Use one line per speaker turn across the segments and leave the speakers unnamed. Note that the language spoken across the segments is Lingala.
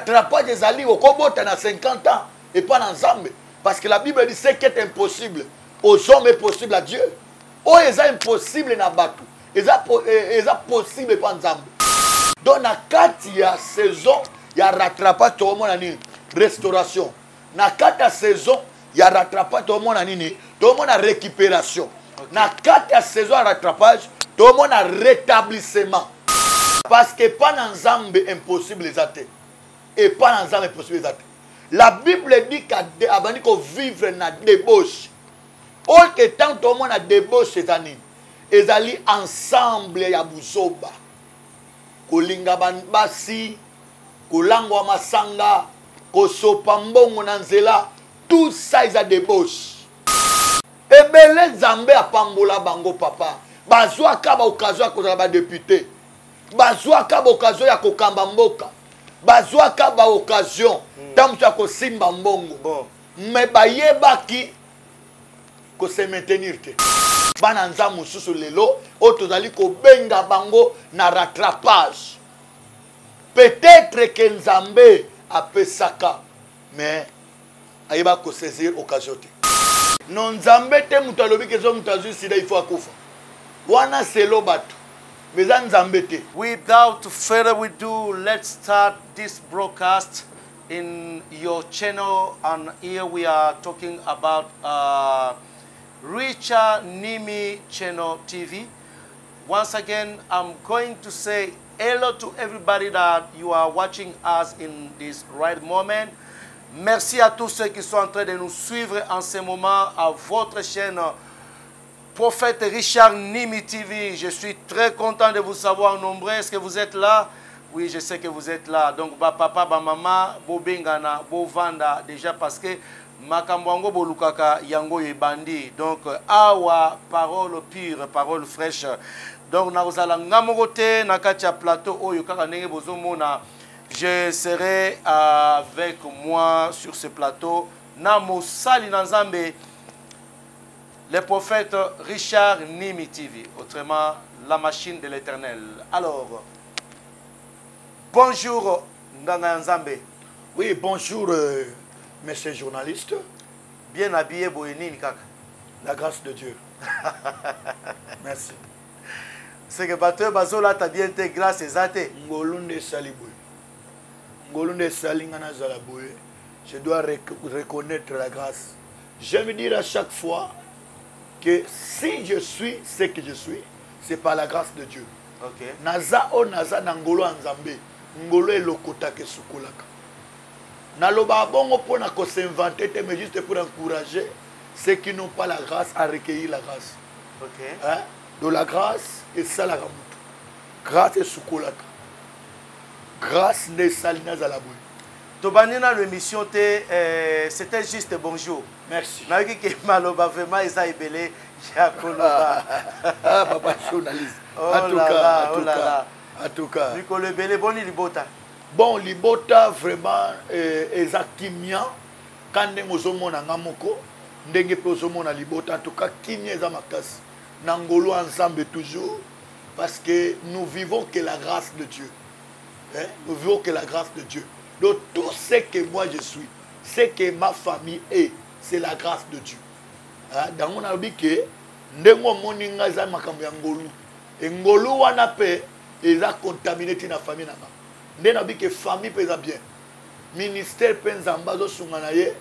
rattrapage des alliés au Kobota dans 50 ans et pas dans Zambé. Parce que la Bible dit ce qui est impossible aux hommes est possible à Dieu. Oh, c'est impossible dans Batou. C'est possible pas dans Zambé. Donc, dans 4 saison, il y a rattrapage tout le monde en restauration. Dans 4 saison, il y a rattrapage tout le monde en récupération. Dans 4 saisons de rattrapage, tout le monde a rétablissement. Parce que pas dans Zambé impossible les athées. Et pas dans Zambé impossible les athées. La Bible dit qu'avant qu'on vivre dans la débauche. Autre temps, tout le monde a débauche ces années. Ils allaient ensemble ya buzoba. Kolinga banbasi, kolangwa masanga, kosopa mbongo na nzela, tout ça ils a débauche. Et bien les Zambé a pambola bango papa. Bazwa kaba occasion ya ba député. Bazwa kaba occasion ya kokamba mboka. Bazwa kaba occasion tamcha ko simba mbongo. Bon. Mais bayebaki ko se maintenir te. Bana nzamu susu lelo otozali ko benga bango na rattrapage. Peut-être que Nzambe a pesaka mais ayeba ko saisir occasion te. Non Nzambe te mutalobi ke zo mutazu sida il faut akufa. Wana selo batu.
Without further ado, let's start this broadcast in your channel, and here we are talking about Richard Nimi Channel TV. Once again, I'm going to say hello to everybody that you are watching us in this right moment. Merci à tous ceux qui sont en train de nous suivre en ce moment à votre chaîne Prophète Richard Nimi TV. Je suis très content de vous savoir nombreux. Est-ce que vous êtes là? Oui, je sais que vous êtes là. Donc, papa, maman, bobengana, bovanda, déjà parce que makambwango bolukaka yango yebandi. Donc, awa, parole pure, parole fraîche. Donc, nakozala ngamogote nakacha plateau oyo kaka ndenge bozomona. Je serai avec moi sur ce plateau. Namo sali nanzambe. Le prophète Richard Nimi TV, autrement la machine de l'éternel. Alors, bonjour Nganga Nzambe.
Oui, bonjour messieurs journalistes.
Bien habillé, Boyenini Kaka.
La grâce de Dieu. Merci.
C'est que Bateau Bazola t'a bien été grâce et zate.
Ngolunde Saliboué. Ngolunde Salingana Zalaboué. Je dois reconnaître la grâce. J'aime dire à chaque fois que si je suis ce que je suis, c'est par la grâce de Dieu.
Okay.
Naza o naza nangolo anzambe, ngolo elokota ke sukolaka. Naloba bongo pona ko s'inventer, mais juste pour encourager ceux qui n'ont pas la grâce à recueillir la grâce.
Okay.
Hein? De la grâce et ça la ramutu. Grâce et sukolaka. Grâce ne salina zalaboué.
Tobanina l'émission c'était juste bonjour.
Merci.
Naiki ke maloba vraiment isa ibele ya koloba.
Ah papa journaliste. En tout cas.
Nicole Bele boni libota.
Bon libota vraiment ezakimia kande mozomona ngamoko ndenge pe ozomona libota en tout cas kimia eza makasi. Nangolo ensemble toujours parce que nous vivons que la grâce de Dieu. Hein? Nous vivons que la grâce de Dieu. Donc tout ce que moi je suis, ce que ma famille est, c'est la grâce de Dieu. Hein? Dans mon avis que ndengo moninga za makambo ya ngolu. Et ngolu wana pe eza contaminé tina famille nanga. Ndena avis que famille pesa bien. Ministère penzamba zo sungana ye,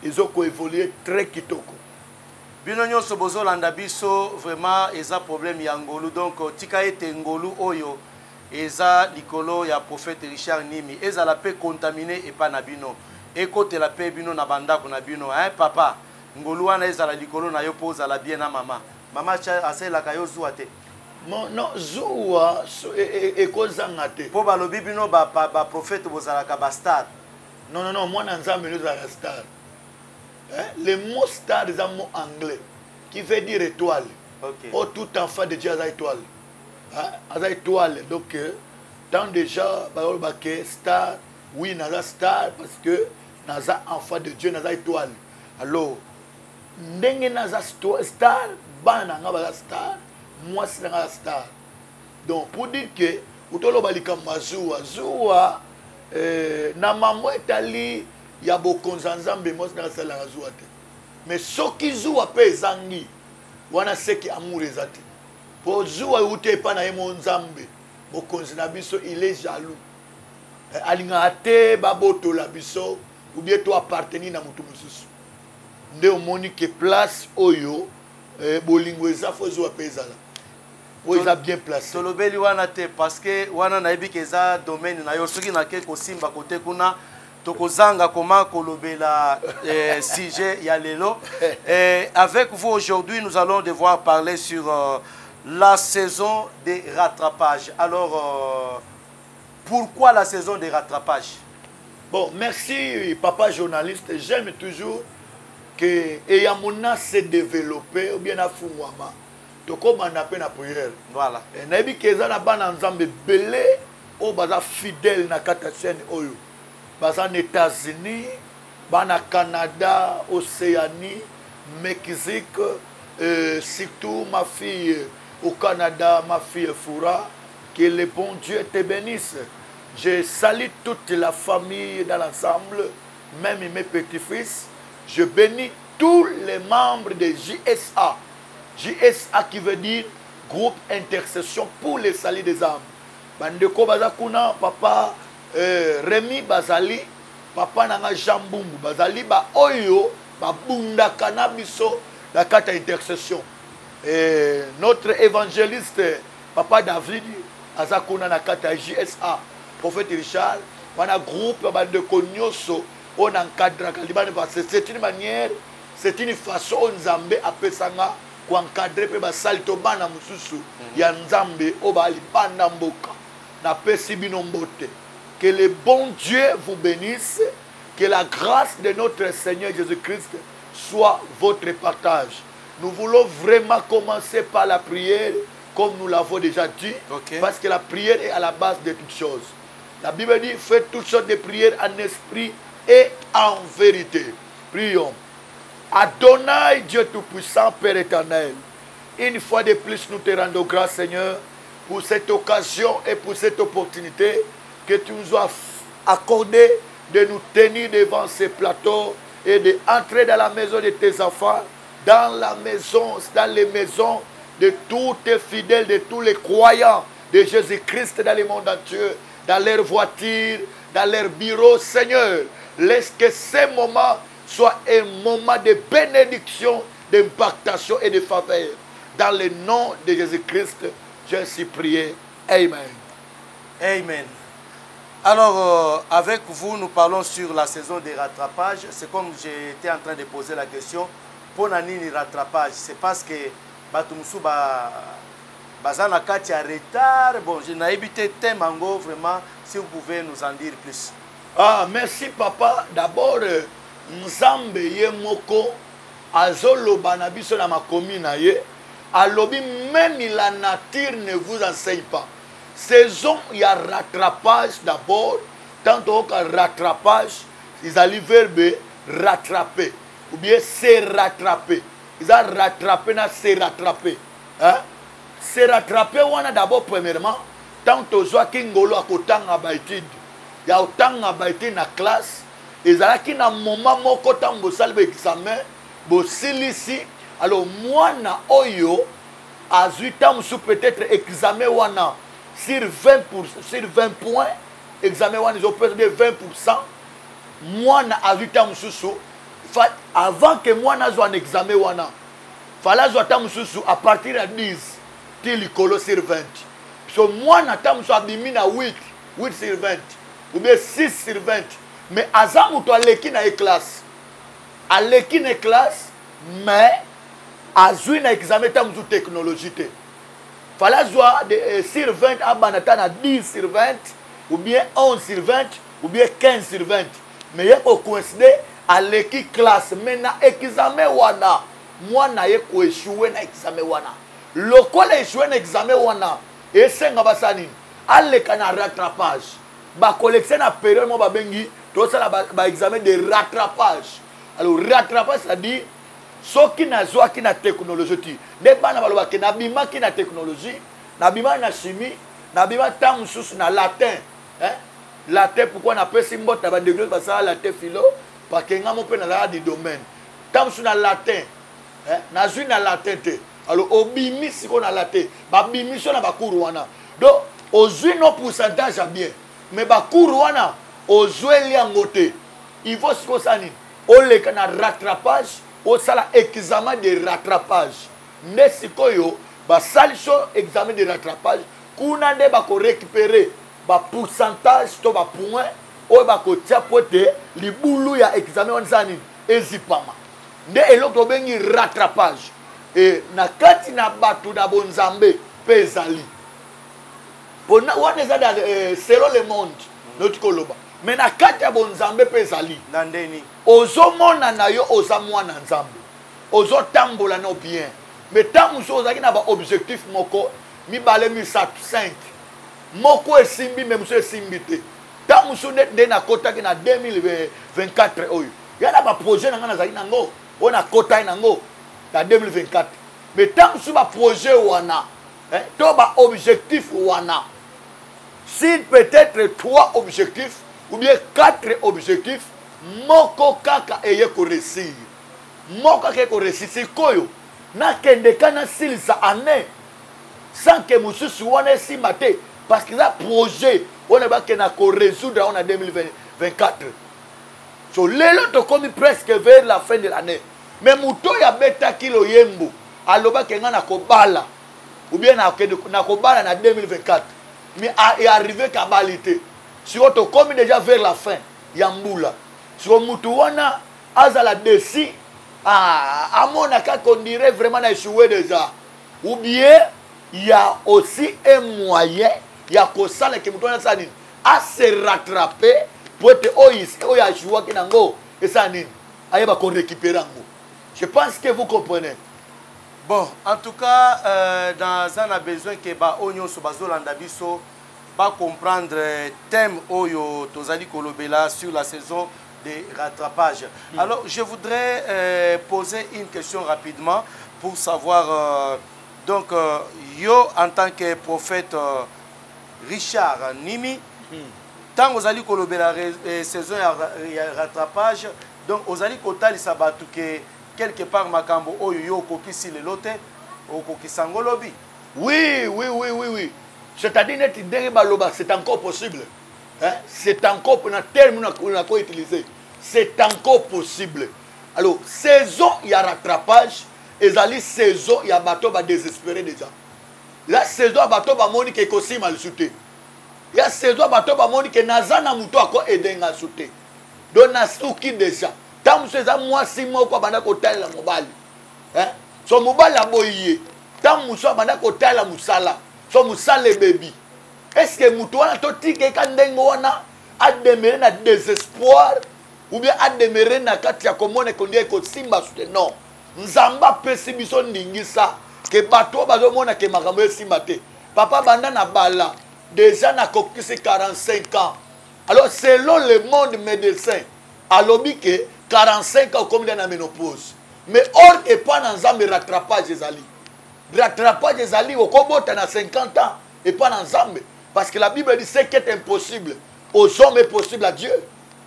ezo ko évoluer très kitoko.
Bino nyonso bozolanda biso vraiment eza problème ya ngolu, donc tika ete ngolu oyo eza likolo ya prophète Richard Nimi eza la paix contaminé et pas na bino ekote la paix bino na bandako na bino hein papa ngolu wana eza la likolo na yo poza la bien na mama cha asela ka yo zuwa te
non zuwa ekozanga te
po balobi bino ba prophète bozala ka ba star
non moi na nzambe nous la star hein le mot star est un mot anglais qui veut dire étoile. Okay. Oh tout enfant de Dieu a étoile. Hein? Étoile. Donc, tant déjà, star, oui, naza star, parce que naza enfant de Dieu, naza étoile. Alors, ndenge naza star, bana naza star, moi c'est naza star. Donc, pour dire que, utolo balika mazoua, zoua, na mambo etali ya bokonza nzambe mos na sala zuwa te mais soki zuwa pe ezangi wana seki amour ezate po zuwa ute pa na yemo nzambe bokonzi na biso il est jaloux alinga te baboto la biso ou bien to appartenir na mutu mususu nde omoni ke place oyo bolingo eza fo zuwa pe ezala o eza bien placé
tolobeli wana te parce que wana nayebi ke eza domaine na yo soki nake kosimba kote kuna tokozanga comment kolobela sujet ya lelo. Avec vous aujourd'hui nous allons devoir parler sur la saison des rattrapages. Alors pourquoi la saison des rattrapages?
Bon, merci papa journaliste. J'aime toujours que Eyamona s'est développé ou bien à Fumwama. Donc comme on appelle la prière.
Voilà.
Et nabi keza na bana nzambe belé o baza fidèle na kata chaîne oyo. Baza aux États-Unis, bana Canada, Océanie, Mexique, surtout ma fille au Canada, ma fille Foura. Que le bon Dieu te bénisse. Je salue toute la famille dans l'ensemble, même mes petits-fils. Je bénis tous les membres de JSA. JSA qui veut dire Groupe Intercession pour les salut des âmes. Bandeko Bazakuna, papa Rémi Bazali, papa Nanga Jambumbu Bazali, ba Oyo, ba Bunda Kanabiso, la carte intercession. Et notre évangéliste, papa David, Azakuna na carte JSA, prophète Richard, on a un groupe de Konyoso, on encadre, c'est une manière, c'est une façon, Nzambe appelle ça, pour encadrer les salto bana mususu ya Nzambe obali bana mboka na pesi binombote. Que le bon Dieu vous bénisse, que la grâce de notre Seigneur Jésus-Christ soit votre partage. Nous voulons vraiment commencer par la prière comme nous l'avons déjà dit, parce que la prière est à la base de toutes choses. La Bible dit faites toutes sortes de prières en esprit et en vérité. Prions. Adonai, Dieu Tout-Puissant, Père éternel, une fois de plus, nous te rendons grâce, Seigneur, pour cette occasion et pour cette opportunité que tu nous as accordé de nous tenir devant ces plateaux et d'entrer dans la maison de tes enfants, dans la maison, dans les maisons de tous tes fidèles, de tous les croyants de Jésus-Christ dans le monde entier, dans leurs voitures, dans leurs bureaux, Seigneur. Laisse que ces moments soit un moment de bénédiction, d'impactation et de faveur. Dans le nom de Jésus-Christ, j'ai ainsi prié. Amen.
Amen. Alors, avec vous, nous parlons sur la saison des rattrapages. C'est comme j'étais en train de poser la question. Pour nani rattrapage, c'est parce que Batumsu Bazana Kati a retard. Bon, je n'ai évité Temango, vraiment, si vous pouvez nous en dire plus.
Ah, merci papa. D'abord, Nzambe ye moko azoloba na biso na makomi na ye alobi même la nature ne vous enseigne pas. Saison il y a rattrapage d'abord, tant que rattrapage ils allaient verbe rattraper ou bien se rattraper. Ils ont rattrapé na se rattraper. Hein? Se rattraper wana d'abord premièrement tant que zo kingolo akotanga baitid. Ya otanga baitid na classe. Ezalaki na moment moko tango salbe examen bo silisi alors moi na oyo à 8 ans sous peut-être examen wana sur 20 points examen wana ils ont perdu 20%. Moi na à 8 ans sous avant que moi na zo un examen wana fallait zo tam sous à partir de 10 til colo sur 20. So moi na tam sous abimi na 8 sur 20 ou bien 6 sur 20. Mais Azam ou aleki na classe. Aleki na classe, mais azui na examen tam sous technologie. Fallait voir sur 20 abanata na 10 sur 20 ou bien 11 sur 20 ou bien 15 sur 20. Mais il faut coïncider aleki classe mais na examen wana moi na ye ko échouer na examen wana. Lokola échouer na examen wana et senga basani aleka na rattrapage. Ba collection na période mo ba bengi tout ça ba examen de rattrapage. Alors rattrapage ça dit ce qui na zo qui na technologie ti de bana baloba ke na bima ki na technologie na bima na chimie na bima tam sous na latin hein latin pourquoi na pesi mbota ba degré ba ça latin philo parce que ngamo pe na la du domaine tam sur na latin na zui na latin te alors obimi siko na latin ba bimi so na ba cours wana donc ozui no pourcentage à bien mais ba cours wana ozui yango te il faut siko sani o le kana rattrapage au sala examen de rattrapage ne sikoyo ba sali so examen de rattrapage kuna nde ba ko récupérer ba pourcentage to ba point o ba ko tia pote libulu ya examen wana sani ezipama nde eloko bengi rattrapage et na kati na batu na bonzambe pe ezali pona wana eza selon le monde notre koloba mais na kati ya bonzambe pe ezali
na ndeni
ozomona na yo oza mwana nzambe ozotambola no bien mais tant mosusu ozalaki na baobjectif moko mibale misato 5 moko esimbi me mosusu esimbi te tant mosusu nde nakotaki na 2024 oyo ya na baprojet na ngai nazalaki nango oyo nakotaki nango na 2024 mais tant mosusu baprojet wana to baobjectif wana si peut-être 3 objectifs ou bien 4 objectifs moko kaka eye koresir moko kaka eye koresir sikoyo nakende kana silisa année sans que mosusu wana esimba te parce que eza projet wana bakenda korésoudre on a 2024 so lelo tokomi presque vers la fin de l'année mais moto oyo abetaki loyembo alobaki nga nakobala ou bien nakobala na 2024 mais arrivé kabali te siko tokomi déjà vers la fin ya mbula siko mutu wana azala desi amona kaka on dirait vraiment na échoué déjà ou bien il y a aussi un moyen il y a kosala ke mutu wana sa nini a se rattraper pour être oyo ajoua ki nango esa nini ayeba ko récupérer yango. Je pense que vous comprenez.
Bon, en tout cas, dans un besoin que ba onyo so bazolanda biso ba comprendre thème oyo tozali kolobela sur la saison de rattrapage. Alors, je voudrais poser une question rapidement pour savoir donc yo en tant que prophète Richard Nimi tant ozali kolobela saison ya rattrapage donc ozali kotali sabatu que quelque part makambo oyo yo kokisi le lote okokisango lobi.
Oui. C'est-à-dire c'est encore possible. Hein? C'est encore pour un terme qu'on a utilisé. C'est encore possible. Alors, saison, il y a rattrapage. Et la saison, il y a bateau va désespérer déjà. La saison, bateau va moni qui est mal sauté. Il y a saison, bateau va moni qui nazana muto a quoi aider à sauter. Donc, na souki déjà. Tant que ça, moi, si moi, quoi, bana kotel la mobile. Hein? Son mobile a boyé. Tant que ça, bana kotel la musala. Son musala baby. Est-ce que mutuana toti ke kandengo wana a demeurer na désespoir ou bien a demeurer na kati ya komone kondie ko simba sute non. Nzamba pesi biso ndingisa ke bato bazomona ke makambo simba te. Papa banda na bala déjà na kokisi 45 ans. Alors selon le monde médecin alobi ke 45 ans comme dans la ménopause. Mais or et pas dans nzambe rattrapage ezali. Rattrapage ezali okobota na 50 ans et pas dans nzambe. Parce que la Bible dit ce qui est impossible aux hommes est possible à Dieu.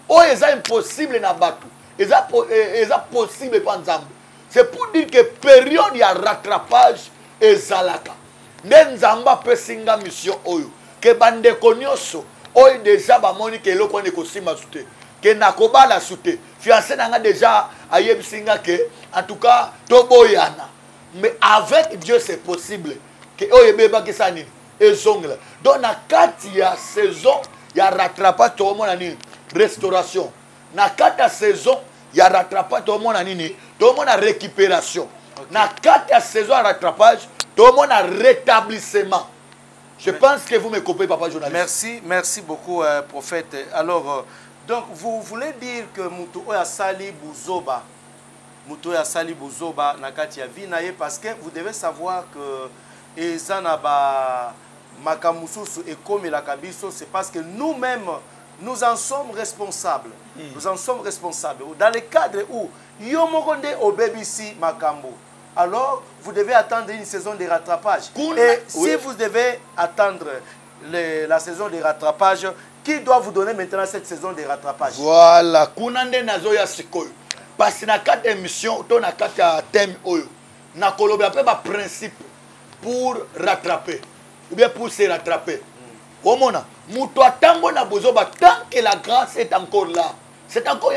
Oh, c'est impossible na batu. C'est possible pas nzambe. C'est pour dire que période il y a rattrapage et zalaka. Nzamba peut singa mission oyo. Que bande konyoso. Oyo déjà ba moni ke loko ne ko sima sute. Que nakoba la sute. Fiancé nanga déjà ayeb singa que en tout cas toboyana. Mais avec Dieu c'est possible. Que oyo beba ke sanini. Ezongla. Donc na kati ya saison ya rattrapage to mona nini restauration. Na kati ya saison ya rattrapage to mona nini to mona récupération. Okay. Na kati ya saison ya rattrapage to mona rétablissement. Je pense que vous me comprenez, papa journaliste.
Merci beaucoup prophète. Alors donc vous voulez dire que mutu oya sali buzoba na kati ya vie naye parce que vous devez savoir que ezanaba makamususu et comme la kabiso, c'est parce que nous-mêmes, nous en sommes responsables. Nous en sommes responsables. Dans le cadre où yomokonde au BBC makambo, alors vous devez attendre une saison de rattrapage. Et si vous devez attendre la saison de rattrapage, qui doit vous donner maintenant cette saison de rattrapage?
Voilà, kunande nazo ya sikoyo. Parce que na quatre émissions, to na quatre thème oyo. Na kolobya pe ba principe pour rattraper ou bien pour se rattraper. Omona, muto atango na bozoba tant que la grâce est encore là. C'est encore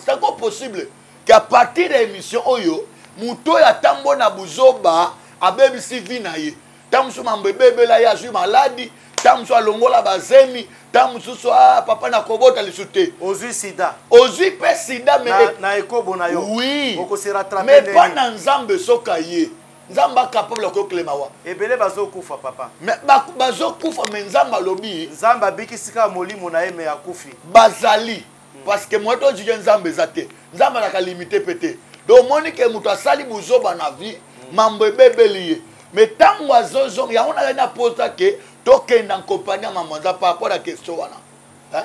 c'est encore possible qu'à partir de l'émission oyo, muto ya tango na bozoba abebisi vinaye. Tamsu mambebe la ya ju maladi, tamsu alongola bazemi. Papa na kobota le souté.
Ozui sida.
Ozui pe sida mais
na ekobo na yo.
Oui.
rattraper.
Mais pas dans Nzambe sokaye. Nzamba capable ko klemawa.
Ebele bazo kufa papa.
Mais bazo kufa mais Nzamba lobi.
Nzamba biki sika molimo na eme ya kufi.
Bazali. Parce que moi to jige Nzambe zate. Nzamba na ka limiter pété. Donc monique muto asali buzoba na vie, mambo bebeliye. Mais tant oiseau ya on a na posta que toke en compagnie à maman par rapport à la question wana. Hein?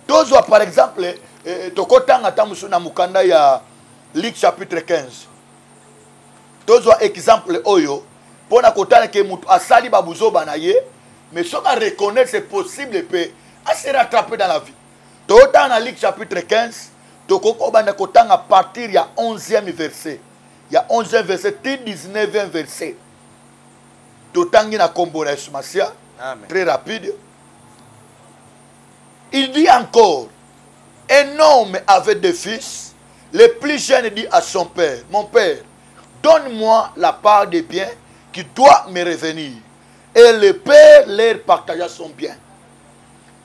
Tozo par exemple tokotanga tamusu na mukanda ya Luc chapitre 15. Tozo exemple oyo pona kotana ke mutu asali babuzo banaye mais si on reconnaît c'est possible peut à se rattraper dans la vie. Tokotanga na Luc chapitre 15 tokoko bana kotanga à partir ya 11e verset. Il y a 11e verset, 19e verset. Totangi na kombo na Sumasia.
Amen.
Très rapide. Il dit encore, un homme avait deux fils. Le plus jeune dit à son père, mon père, donne-moi la part des biens qui doit me revenir. Et le père leur partagea son bien.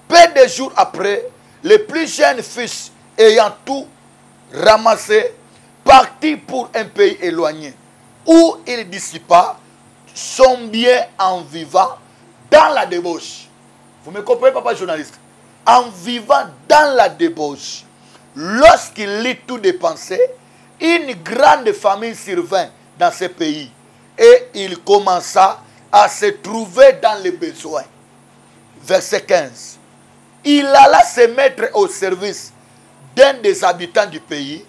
Peu de jours après, le plus jeune fils, ayant tout ramassé, partit pour un pays éloigné, où il dissipa son bien en vivant dans la débauche. Vous me comprenez, papa journaliste? En vivant dans la débauche, lorsqu'il lit tout dépensé, une grande famine survint dans ce pays et il commença à se trouver dans les besoins. Verset 15. Il alla se mettre au service d'un des habitants du pays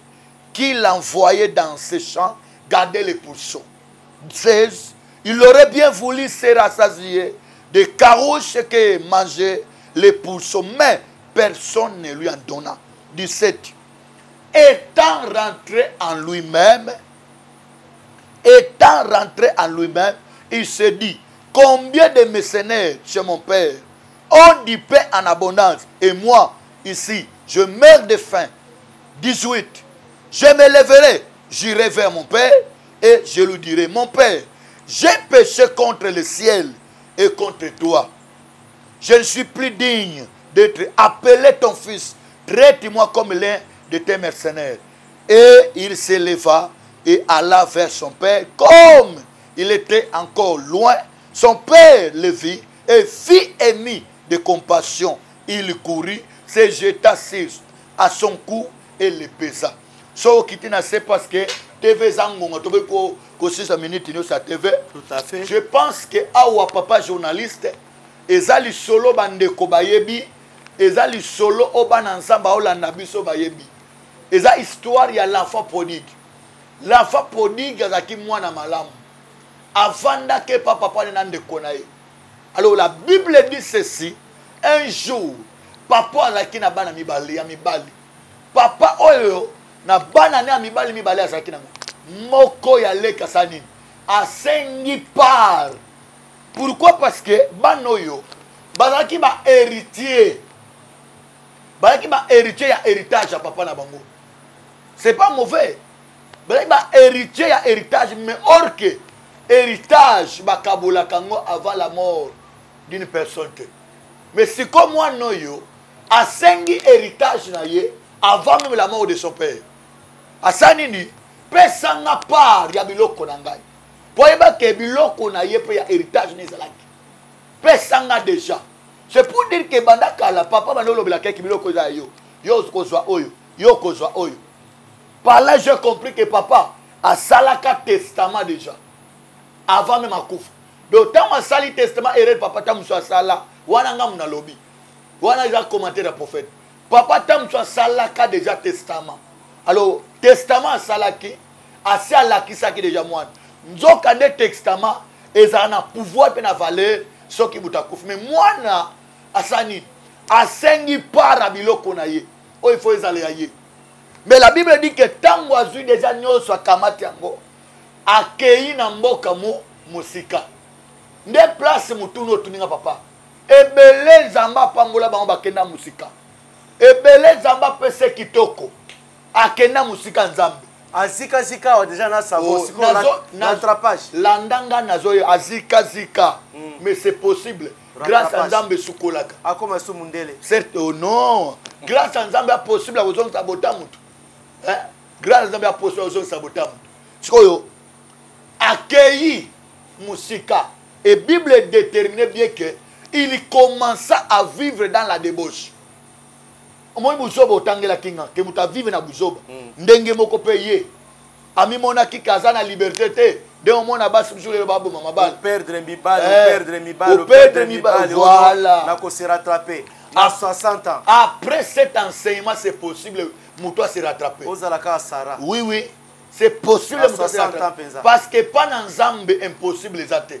qu'il envoyait dans ses champs garder les pourceaux. 16. Il aurait bien voulu se rassasier de carouches que mangeaient les pourceaux, mais personne ne lui en donna. 17. Étant rentré en lui-même, il se dit, combien de mercenaires chez mon père ont du pain en abondance, et moi, ici, je meurs de faim. 18. Je me lèverai, j'irai vers mon père, et je lui dirai, mon père, j'ai péché contre le ciel et contre toi. Je ne suis plus digne d'être appelé ton fils. Traite-moi comme l'un de tes mercenaires. Et il s'éleva et alla vers son père. Comme il était encore loin, son père le vit et fit émis de compassion. Il courut, se jeta à son cou et le pesa. So kitina c'est parce que TV zangonga tobe ko 6 minutes sa TV.
Tout à fait.
Je pense que awa papa journaliste ezali solo bandeko bayebi, ezali solo obana nsamba olanda biso bayebi. Eza histoire ya l'enfant prodigue. L'enfant prodigue azaki mwana malamu. Avanda ke papa na ndeko na ye. Alors la Bible dit ceci, un jour papa azaki na bana mibali ya mibali. Papa oyo na bana ne mibali mibali azaki nango. Moko ya leka sanini. Asengi par. Pourquoi? Parce que banoyo bazaki ba héritier. Bazaki ba héritier ya héritage ya papa na bango. C'est pas mauvais. Bazaki ba héritier ya héritage, mais or que héritage ba kabola kango avant la mort d'une personne. Mais c'est comme moi noyo asengi héritage na ye avant même la mort de son père. Asanini pesanga part ya biloko na ngai. Poyeba ke biloko na ye pe ya héritage ne zalaki. Pesanga déjà. C'est pour dire que bandaka la papa banolo bilaka ki biloko za yo. Yo kozwa oyo, yo kozwa oyo. Par là j'ai compris que papa a salaka testament déjà. Avant même akufa. D'autant a sali testament erreur papa tamuso sala wana ngam na lobi. Wana za commenter le prophète. Papa tamuso salaka déjà testament. Alors testament salaki assez alakisaki déjà moi. Nzoka de testament ezana pouvoir pe na valeur soki butakufa. Mais mwana asani asengi para biloko na ye oyo il faut ezala ya ye. Mais la Bible dit que tango azwi déjà nyonso akamati yango akei na mboka musika nde place mutunu otuninga papa ebele nzambe apambola bango bakenda musika ebele nzambe apese kitoko akenda musika nzambe
azika wa déjà na savo siko rattrapage
landanga nazo azika mais c'est possible grâce à nzambe sukolaka
akoma su mundele
certes oh non grâce à nzambe possible ozonga sabota mutu grâce à nzambe possible ozonga sabota mutu sikoyo accueilli musika et Bible déterminait bien que il commença à vivre dans la débauche. Moi buzoba otangela kinga ke muta vivre na buzoba ndenge moko payer ami mona ki kaza na liberté te de mona basi bujule babo mama bal
perdre mibal
voilà
na ko se rattraper à 60 ans
après cet enseignement c'est possible muto se rattraper
ozalaka Sarah
oui c'est possible muto se rattraper parce que pas dans Nzambe impossible ezate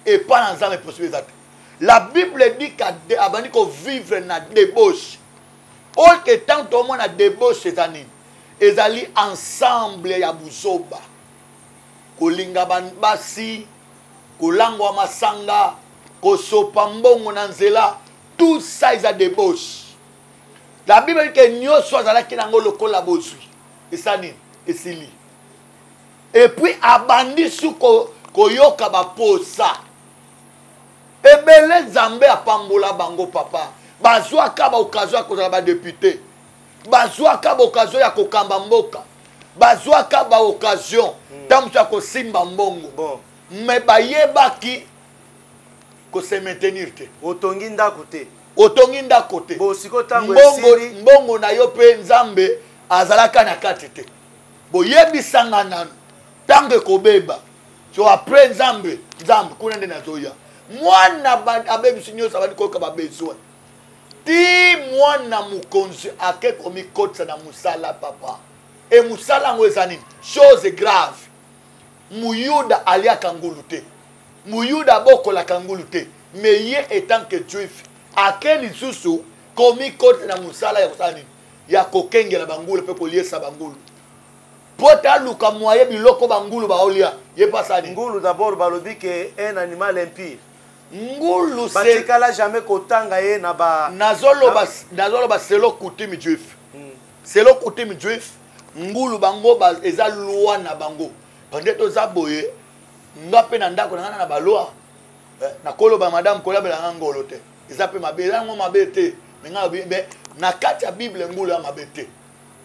et pas dans Nzambe impossible ezate. La Bible dit qu'abandi ko vivre na débauche. All que tant tout le monde a débauche ces années. Ils allaient ensemble ya buzoba. Kolinga basi, kolangwa masanga, kosopa mbongo na nzela, tout ça ils a débauche. La Bible dit que nyoso azalaki nango lokola bozwi. Esani, esili. Et puis abandi su koyoka baposa. Ebele Nzambe apambola bango papa. Bazwa kaba occasion ya kozala ba député. Bazwa kaba occasion ya kokamba mboka. Bazwa kaba occasion tamutu ya kosimba mbongo.
Bon.
Mais bayebaki ko se maintenir te.
Otongi ndako te.
Otongi ndako te.
Bo siko tango esili
mbongo na yo pe Nzambe azalaka na kati te. Boyebisanga nanu tango kobeba. So après Nzambe kuna nde nazoya. Mwana abebisu nyonso abandi koyoka babesoin ti mwana mukonzi ake komikotisa na musala papa e musala yango eza nini chose grave muyuda aliaka ngulu te muyuda abokolaka ngulu te mais ye etant que juif ake lisusu komikotisa na musala ya kosala nini ya kokengela bangulu mpe koliesa bangulu po taluka mwaye biloko bangulu baolia ye pasani
ngulu d'abord balobi ke un animal impur
ngulu
batikala jamais kotanga ye na ba
nazoloba selo coutume juif selo coutume juif ngulu bango eza loi na bango pande toza boye nga pe na ndako na na balwa na koloba madame kolabela ngolo te eza pe mabe eza ngo mabe te menga be na kati ya bible ngulu ya mabe te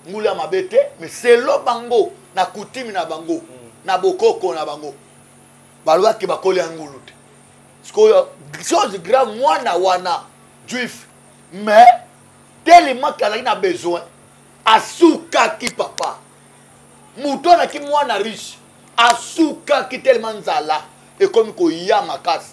ngulu ya mabe te mais selo bango na coutume na bango na bokoko na bango balwa ki bakoli ngulu te chose grave mwana wana juif mais tellement qu'il a besoin asuka ki papa muto na ki mwana riche asuka ki tellement nzala et comme ko ya makasi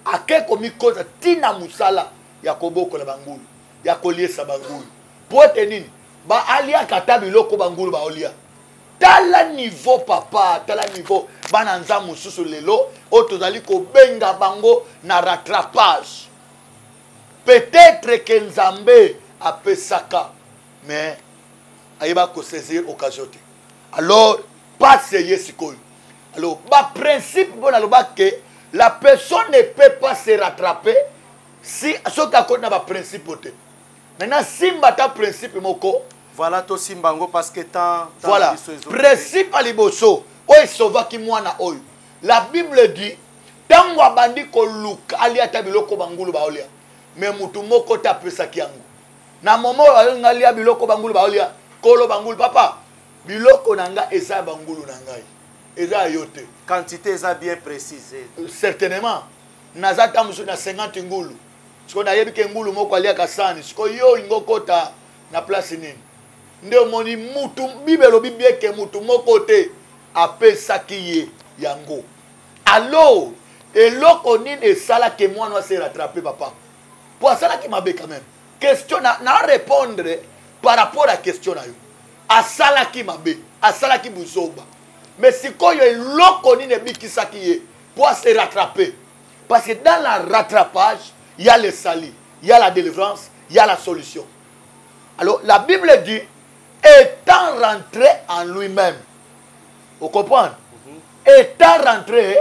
ake komi koza tina musala ya kobokola bangulu ya koliesa bangulu pote nini ba alia kata biloko bangulu ba olia tala niveau papa tala niveau bana nza mususu lelo o tozali ko benga bango na rattrapage peut-être que Nzambe apesaka mais ayeba ko saisir occasion te alors passe yesikoyo alors ba principe bon aloba que la personne ne peut pas se rattraper si ce ka kona ba principe te maintenant simba ta principe moko
voilà to simbango parce que tant
voilà principe aliboso oyo sauvaki mwana oyo la Bible dit tango abandi koluka aliata biloko bangulu baolia mais mutu moko tapesaki yango na momo alia biloko bangulu baolia kolo bangulu papa biloko nanga eza bangulu nangai eza yote
quantité eza bien précise
certainement nazata musu na 50 ngulu siko na yebi ke ngulu moko alia kasani siko yo ingokota na place nini nde moni mutu bibelo bibieke mutu moko te apesaki ye yango alors eloko nini esala ke mwana wa se rattraper papa pour ça qui m'a quand même question na répondre par rapport à question na yo asala ki mabe asala ki buzoba mais sikoyo eloko nini ebikisaki ye pour se rattraper parce que dans la rattrapage il y a le salut il y a la délivrance il y a la solution. Alors, la Bible dit, étant rentré en lui-même. Vous comprenez? Étant rentré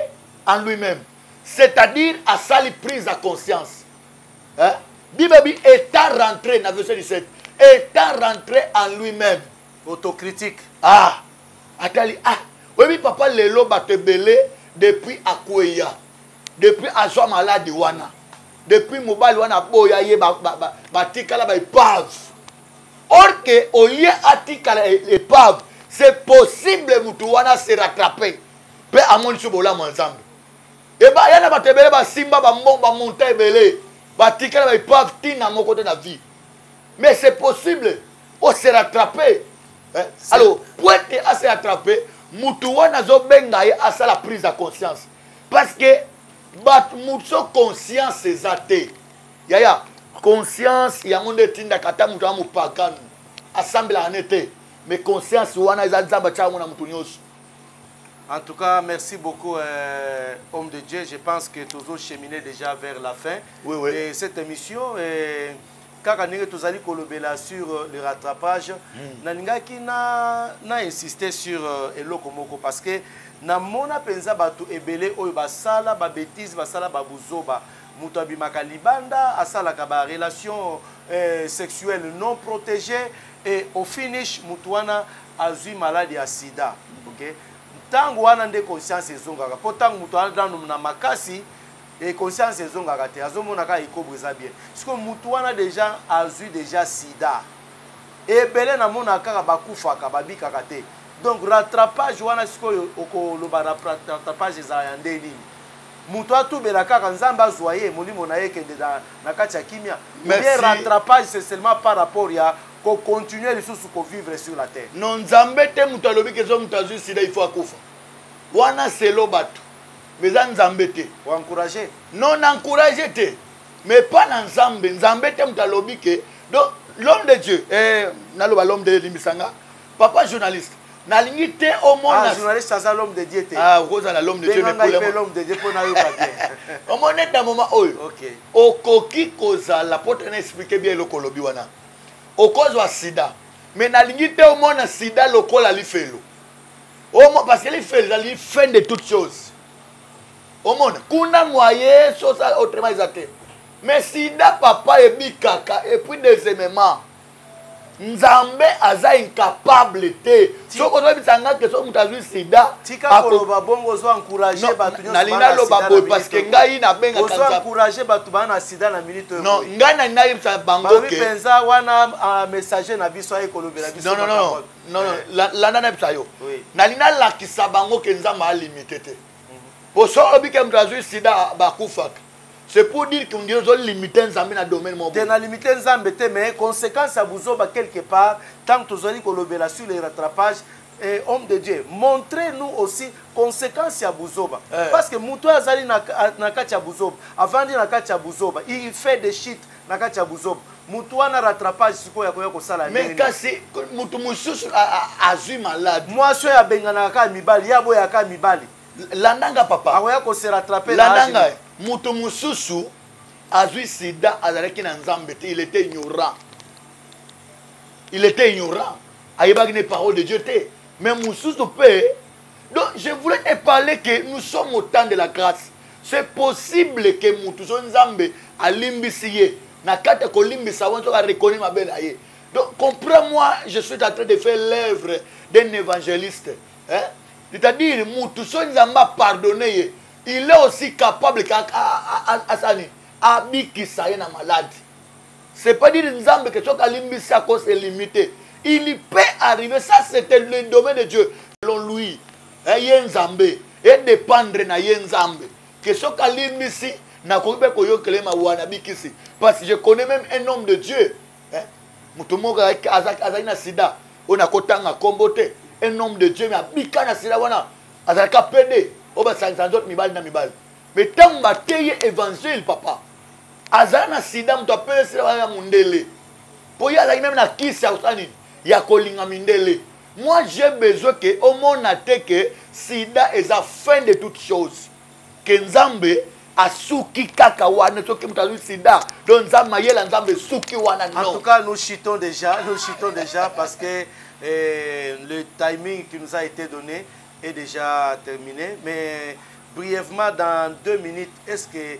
en lui-même. C'est-à-dire à sa prise de conscience. Hein? Bible dit, étant rentré, dans verset 17, étant rentré en lui-même.
Autocritique.
Ah, attends, ah, oui, papa, le lot va te belé depuis Akouya, depuis Azwa malade wana, depuis Mobile wana boya ye batikala ba épave. Or que au lieu atikala épave, c'est possible mutu wana se rattraper. Pe amoni subola ensemble. Et ba yana ba te belé ba simba ba mbomba monter belé, batikala ba épave tina mon côté de la vie. Mais c'est possible, on se rattraper. Hein? Alors, pour être assez attrapé, Moutouana Zobenga a la prise de conscience. Parce que, Moutso conscience c'est athée. Yaya, conscience, il y a un tinda kata Moutouana Moupakan. Assemble en été. Mais conscience, Wana Zamba Chamona Moutounyos.
En tout cas, merci beaucoup, homme de Dieu. Je pense que tous autres cheminés déjà vers la fin de cette émission. Quand nous allons kolobela sur le rattrapage, naningaki na insister sur eloko moko parce que na mona penza batu ebele oyo basala ba bêtise basala ba buzoba mutu abimaka libanda asala ka ba relation sexuelle non protégée et au finish mutu wana azui maladie ya sida. OK, tango wana nde conscience ezongaka po tango mutu wana na makasi et conscience est zongagate azomonaka ikobreza bien parce que mutu wana déjà azui déjà sida et belé na mona kaka bakufaka babikaka te donc rattrapage wana sikoyo okoloba rattrapage eza ya ndeni mutu atubela kaka nzamba azwaye molimo na ye kende na kati ya kimia mais rattrapage c'est seulement par rapport ya ko continuer lisusu ko vivre sur la terre
non nzambe te mutu alobi kezo mutu azui sida il faut akufa wana selo batu mais nzambe te
ou encourager
non encourager te mais pas dans nzambe nzambe te mutalobi ke donc l'homme de Dieu naloba l'homme de limisanga papa journaliste nalingi te au monde
journaliste ça l'homme de Dieu te
rosa na l'homme de Dieu mais
pour l'homme de Dieu pour na yo pas bien
au monde dans moment oyo
OK
okoki kozala pour te expliquer bien le kolobi wana okozwa sida mais nalingi te au monde sida lokola lifelo parce que lifelo la fin de toutes choses. Au monde, kuna moyen, ça autrement ils attendent. Mais sida papa et bikaka et puis deuxièmement, Nzambe aza incapable te. Si on a bisanga que so mutazu sida,
tika koloba bongo zo encourager batu nyo.
Nalina loba boy parce que ngai na benga
kanza. Zo encourager batu bana sida na minute.
Non, ngai na ngai sa bango ke.
Penza wana messager na biso ay kolobela biso.
Non, la nana bisayo. Nalina la kisabango ke nzamba a limité te. Pour ça, sida c'est pour dire qu'on dit limiter Nzambe dans le domaine mon bon.
Limiter Nzambe mais conséquence à Bouzoba quelque part tant que vous kolobela sur les rattrapages et homme de Dieu montrez-nous aussi conséquence à Bouzoba parce que muto azali na kati ya Bouzoba avant de na kati ya Bouzoba il fait des shit na kati ya Bouzoba muto wana rattrapage siko ya koya ko sala
mais kasi muto mususu azui malade
moi so ya bengana ka mibali ya boya ka mibali
landanga papa
akoya ko se rattraper
landanga mutu mususu azui sida azalaki na nzambe te il était ignorant ayebaki ne parole de Dieu te mais mususu pe donc je voulais te parler que nous sommes au temps de la grâce c'est possible que mutu so nzambe alimbisi ye na kata ko limbisa wanzo ka reconnaître ma belle aye donc comprends-moi je suis en train de faire l'œuvre d'un évangéliste hein. C'est-à-dire, Nzamba pardonné, il est aussi capable d'abikisa na malade. C'est pas dire Nzamba que à cause est limité. Il peut arriver, ça c'était le domaine de Dieu. Selon lui, Nzambe, et dépendre na Nzambe. Que ce qu'a limbisi, na koube koyo kelema wana bikisi. Parce que je connais même un homme de Dieu. Mutumoga azakina sida, on a kotanga kombote. Un homme de Dieu, mais abika na sila wana azalaka pede oba sanzanzot mibali na mibali mais tant bateye évangile papa azala na sida mto apele sila wana mundele po ya azali même na kisi ya usani ya kolinga mindele moi j'ai besoin que au monde te que sida est la fin de toutes choses que Nzambe asuki kaka wana soki mutu azwi sida donc nzambe mayela nzambe suki wana non.
En tout cas, nous chitons déjà parce que le timing qui nous a été donné est déjà terminé. Mais brièvement, dans 2 minutes, est-ce que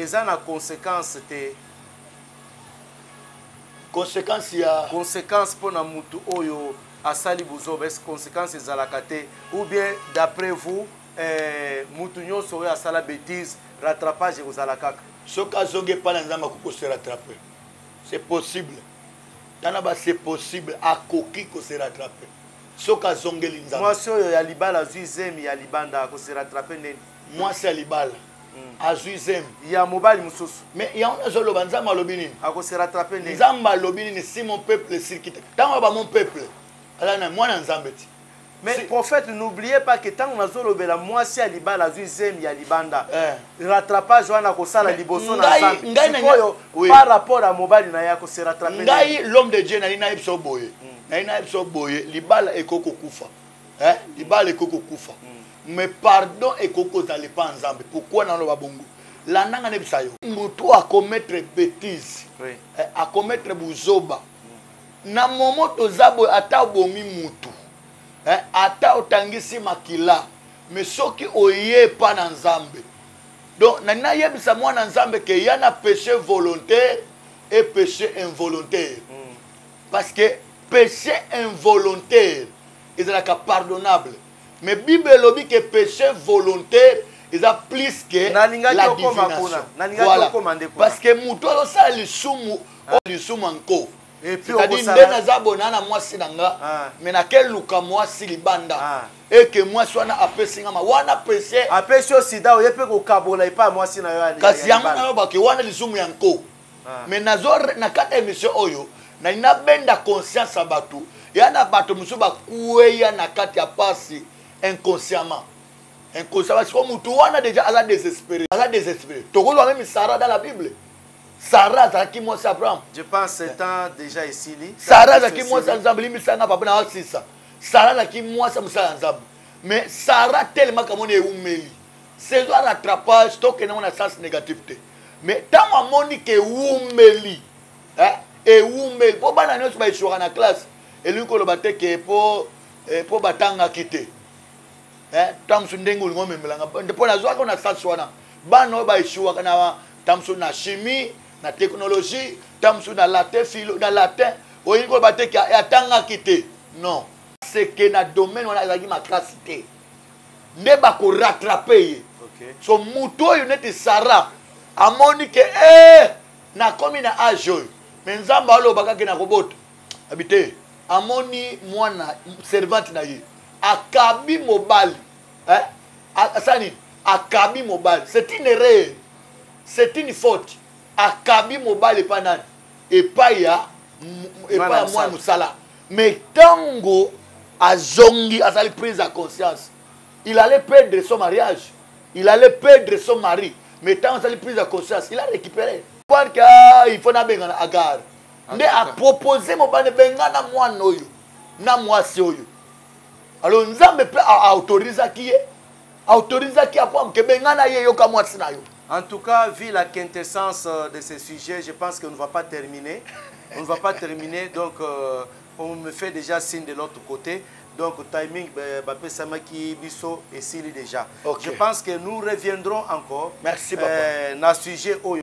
ça a une conséquence?
Conséquence ya
conséquence pour na mutu oyo asali buzoba, est-ce conséquence ezalaka te ou bien d'après vous mutu nyonso oyo asala bêtise rattrapage ekozalaka?
soki azongi epai na nzambe akoki kose rattrape, c'est possible tana ba c'est possible akoki kose rattrape soki azongeli nzambe.
Mwasi oyo ya libala azwi zemi ya libanda akose rattrape ndeni?
Mwasi ya libala azwi zemi
ya mobali mosusu
mais yango nazoloba nzambe alobi nini
akose rattrape ndeni?
nzambe alobi nini si mon peuple sirkite ntango ba mon peuple ala na mwana nzambe ti.
Mais prophète, n'oubliez pas que tant qu'on a zolobela mwasi ya libala azwi zemi ya libanda rattrapage wana kosala liboso na nzambe par rapport à mobali na ya kose rattrape ndeni?
Ngai l'homme de Dieu nali na yebiso boye nali na yebiso boye libala ekoko kufa libala ekoko kufa mais pardon ekoko zali pa nzambe. Pourquoi naloba bongo landanga nebisa yo mutu a commettre bêtise a commettre buzoba na momo toza boye ata obomi mutu ata otangisi makila mais soki oye pa na nzambe donc nana yebisa mwana nzambe ke ya na péché volontaire et péché involontaire parce que péché involontaire ezalaka pardonnable mais Bible lobi que péché volontaire eza plus que la divination. Voilà. Parce que mutu osala lisumu anko
et puis
c'est-à-dire nde naza bona na mwasi nanga mais na quel luka mwasi libanda et que mwasi wana apesi ngama wana péché
apesi sida oye pe ko kabola epa mwasi na yo
kasi yango na ba ke wana lisumu yanko mais nazo na kata émission oyo na ina benda conscience abatu ya na bato musu ba kueya na kati ya pasi inconsciemment parce que mutu wana déjà ala désespéré tokolo même Sarah dans la Bible. Sarah zaki mwasi Abraham.
Je pense c'est temps déjà ici li.
Sarah zaki mwasi nzambe limisanga papa na wasisa. Sarah zaki mwasi musala nzambe. Mais Sarah tellement comme on est umeli. C'est un rattrapage to que na sens négativité. Mais tant amoni ke umeli. Et umeli po bana nyonso ba ishura na classe. Et lui ko lo bate ke po batanga kité. Tamsu ndengo ngome melanga. Ndipo na zwa ko na sens wana. Bana ba ishura kana tamsu na chimie na technologie tamsu na latin philo na latin oyi ko bateki atanga kité non c'est que na domaine wana ezaki makasité nde ba ko rattraper so mutu oyo neti Sarah amoni ke na komi na âge oyo mais nzambe alobaka ke na kobota habité amoni mwana servante na ye akabi mobali asani akabi mobali c'est une erreur. C'est une faute. Akabi mobile panani. Et pas ya moi musala. Mais tango azongi azali prise à conscience. Il allait perdre son mariage. Il allait perdre son mari. Mais tango azali prise à conscience, il a récupéré. Parce que il faut na benga na agar. Mais a proposé mobile benga na mwana oyo. Na mwasi oyo. Alors nzambe peut autoriser qui est autoriser qui a pour que benga na ye yo ka mwasi na yo.
En tout cas, vu la quintessence de ce sujet, je pense qu'on ne va pas terminer. On ne va pas terminer, donc on me fait déjà signe de l'autre côté. Donc, timing, Bapé Samaki, Bisso et Sili déjà. Okay. Je pense que nous reviendrons encore.
Merci, papa.
Dans ce sujet.